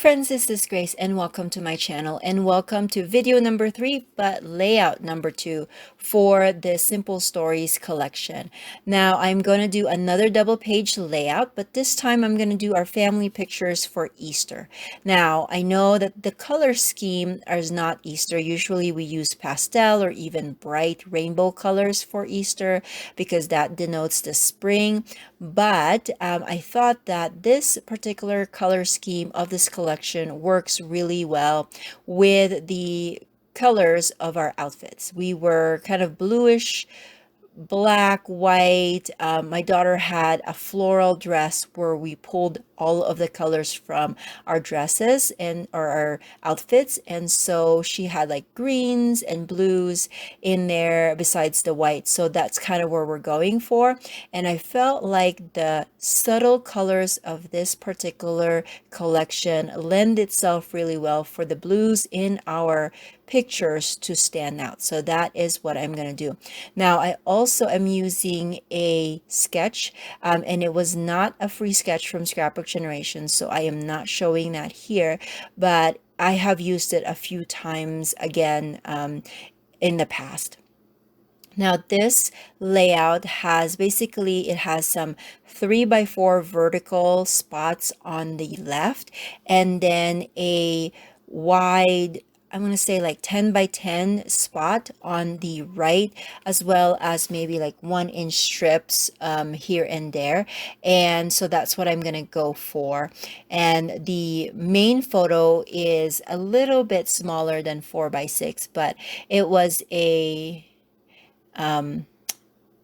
friends, this is Grace and welcome to my channel and welcome to video number 3 but layout number 2 for the Simple Stories collection. Now I'm going to do another double page layout, but this time I'm going to do our family pictures for Easter. Now I know that the color scheme is not Easter. Usually we use pastel or even bright rainbow colors for Easter because that denotes the spring, but I thought that this particular color scheme of this collection works really well with the colors of our outfits. We were kind of bluish, black, white. My daughter had a floral dress where we pulled all of the colors from our dresses and or our outfits, and so she had like greens and blues in there besides the white. So that's kind of where we're going for, and I felt like the subtle colors of this particular collection lend itself really well for the blues in our pictures to stand out. So that is what I'm going to do. Now I also am using a sketch, and it was not a free sketch from Scrapbook Generation, so I am not showing that here, but I have used it a few times again in the past. Now this layout has basically, it has some 3x4 vertical spots on the left, and then a wide, I'm going to say like 10x10 spot on the right, as well as maybe like 1-inch strips here and there. And so that's what I'm going to go for. And the main photo is a little bit smaller than 4x6, but it was a um,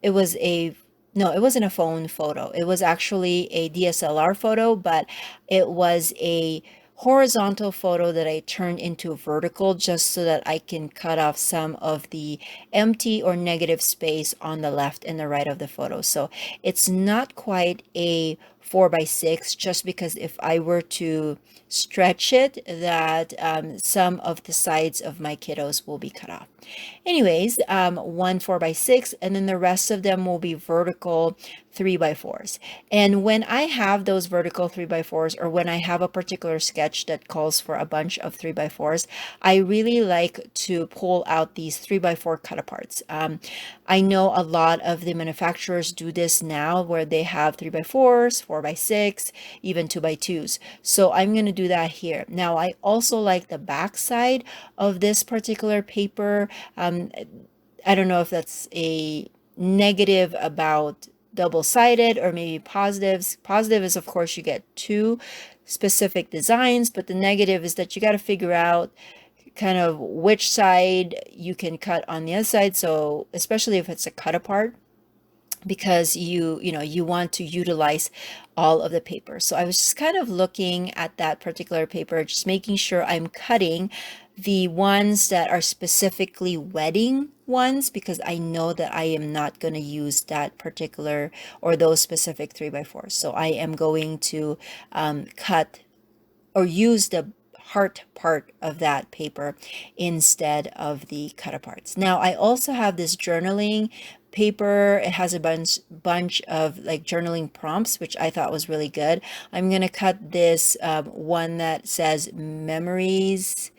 it was a no, it wasn't a phone photo. It was actually a DSLR photo, but it was a horizontal photo that I turned into vertical just so that I can cut off some of the empty or negative space on the left and the right of the photo. So it's not quite a 4x6, just because if I were to stretch it, that some of the sides of my kiddos will be cut off. Anyways, one 4x6, and then the rest of them will be vertical 3x4s. And when I have those vertical 3x4s, or when I have a particular sketch that calls for a bunch of 3x4s, I really like to pull out these 3x4 cut aparts. I know a lot of the manufacturers do this now where they have 3x4s, 4x6, even 2x2s. So I'm going to do that here. Now, I also like the back side of this particular paper. I don't know if that's a negative about double-sided or maybe positives. Positive is, of course, you get two specific designs, but the negative is that you got to figure out kind of which side you can cut on the other side. So especially if it's a cut apart, because you want to utilize all of the paper. So I was just kind of looking at that particular paper, just making sure I'm cutting the ones that are specifically wedding ones, because I know that I am not going to use that particular or those specific 3x4s. So I am going to cut or use the heart part of that paper instead of the cut aparts. Now I also have this journaling paper. It has a bunch of like journaling prompts, which I thought was really good. I'm gonna cut this one that says memories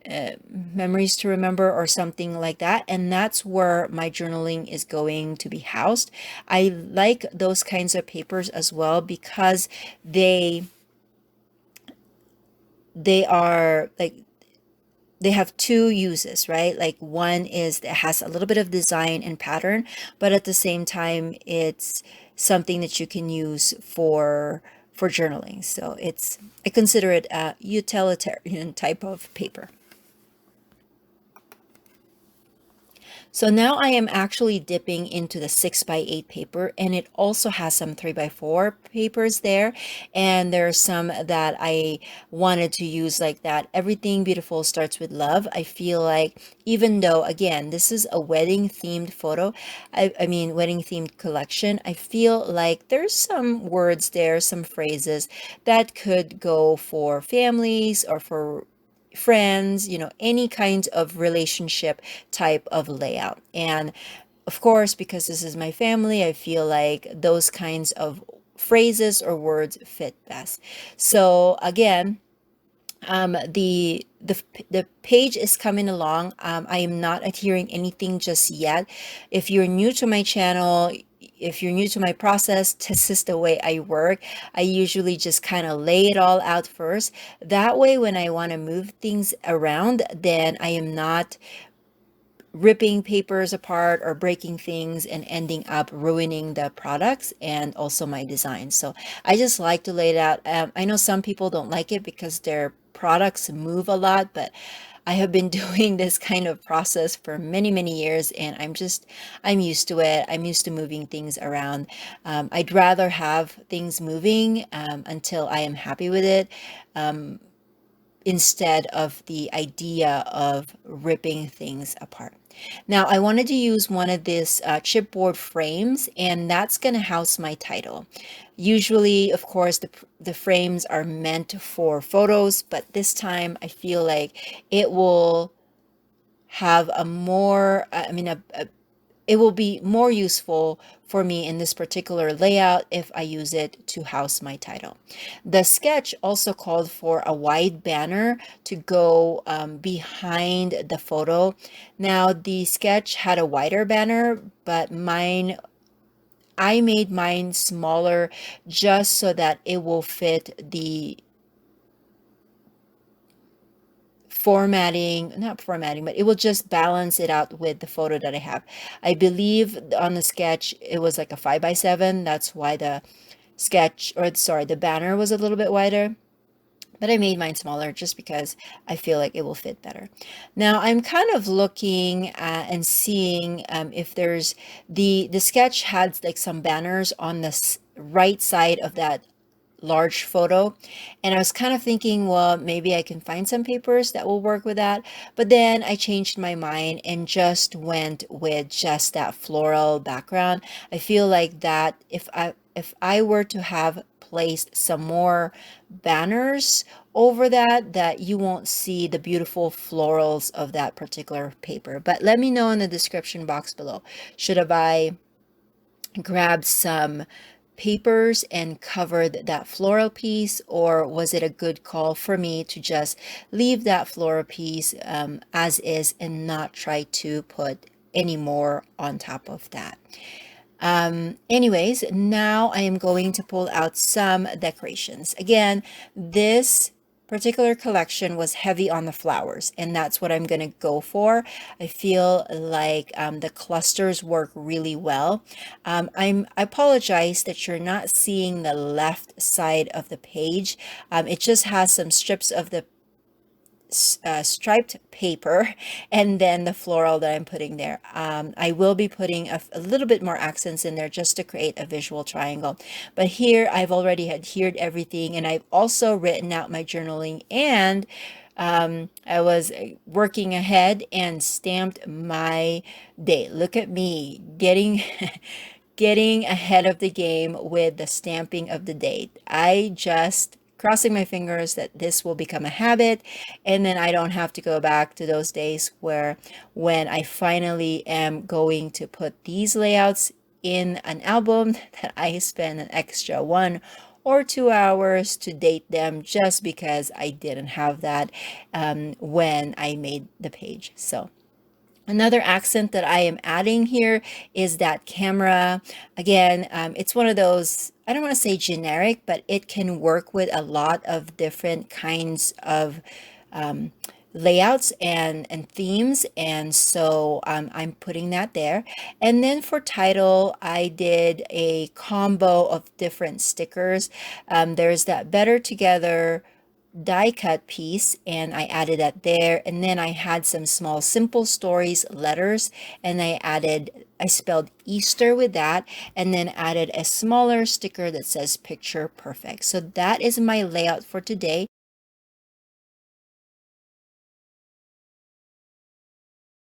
to remember or something like that, and that's where my journaling is going to be housed. I like those kinds of papers as well because they are like, they have two uses, right? Like one is it has a little bit of design and pattern, but at the same time it's something that you can use for journaling. So I consider it a utilitarian type of paper. So now I am actually dipping into the 6x8 paper, and it also has some 3x4 papers there. And there are some that I wanted to use like that. Everything Beautiful Starts with Love. I feel like, even though, again, this is a wedding themed photo, I mean, wedding themed collection, I feel like there's some words there, some phrases that could go for families or for friends, any kind of relationship type of layout. And of course, because this is my family, I feel like those kinds of phrases or words fit best. So again, The page is coming along. I am not adhering anything just yet. If you're new to my channel, if you're new to my process, this is the way I work. I usually just kind of lay it all out first. That way, when I want to move things around, then I am not ripping papers apart or breaking things and ending up ruining the products and also my design. So I just like to lay it out. I know some people don't like it because their products move a lot, but I have been doing this kind of process for many, many years, and I'm used to it. I'm used to moving things around. I'd rather have things moving until I am happy with it, instead of the idea of ripping things apart. Now, I wanted to use one of these chipboard frames, and that's going to house my title. Usually, of course, the frames are meant for photos, but this time I feel like it will have a more, I mean, it will be more useful for me in this particular layout if I use it to house my title. The sketch also called for a wide banner to go behind the photo. Now, the sketch had a wider banner, but I made mine smaller just so that it will fit the not formatting, but it will just balance it out with the photo that I have. I believe on the sketch it was like a 5x7. That's why the sketch, or sorry, the banner was a little bit wider. But I made mine smaller just because I feel like it will fit better. Now I'm kind of looking and seeing if there's the sketch had like some banners on the right side of that large photo, and I was kind of thinking, well, maybe I can find some papers that will work with that, but then I changed my mind and just went with just that floral background. I feel like that if I were to have placed some more banners over that you won't see the beautiful florals of that particular paper. But let me know in the description box below, should I grab some papers and covered that floral piece, or was it a good call for me to just leave that floral piece as is and not try to put any more on top of that? Anyways, now I am going to pull out some decorations. Again, this particular collection was heavy on the flowers, and that's what I'm going to go for. I feel like the clusters work really well. I apologize that you're not seeing the left side of the page. It just has some strips of the striped paper and then the floral that I'm putting there. I will be putting a little bit more accents in there just to create a visual triangle. But here I've already adhered everything, and I've also written out my journaling, and I was working ahead and stamped my date. Look at me getting getting ahead of the game with the stamping of the date. I just crossing my fingers that this will become a habit, and then I don't have to go back to those days where when I finally am going to put these layouts in an album that I spend an extra 1 or 2 hours to date them just because I didn't have that when I made the page. So another accent that I am adding here is that camera. Again, it's one of those, I don't want to say generic, but it can work with a lot of different kinds of layouts and themes, and so I'm putting that there. And then for title, I did a combo of different stickers. There's that Better Together die cut piece, and I added that there, and then I had some small simple stories letters, and I spelled Easter with that, and then added a smaller sticker that says picture perfect. So that is my layout for today.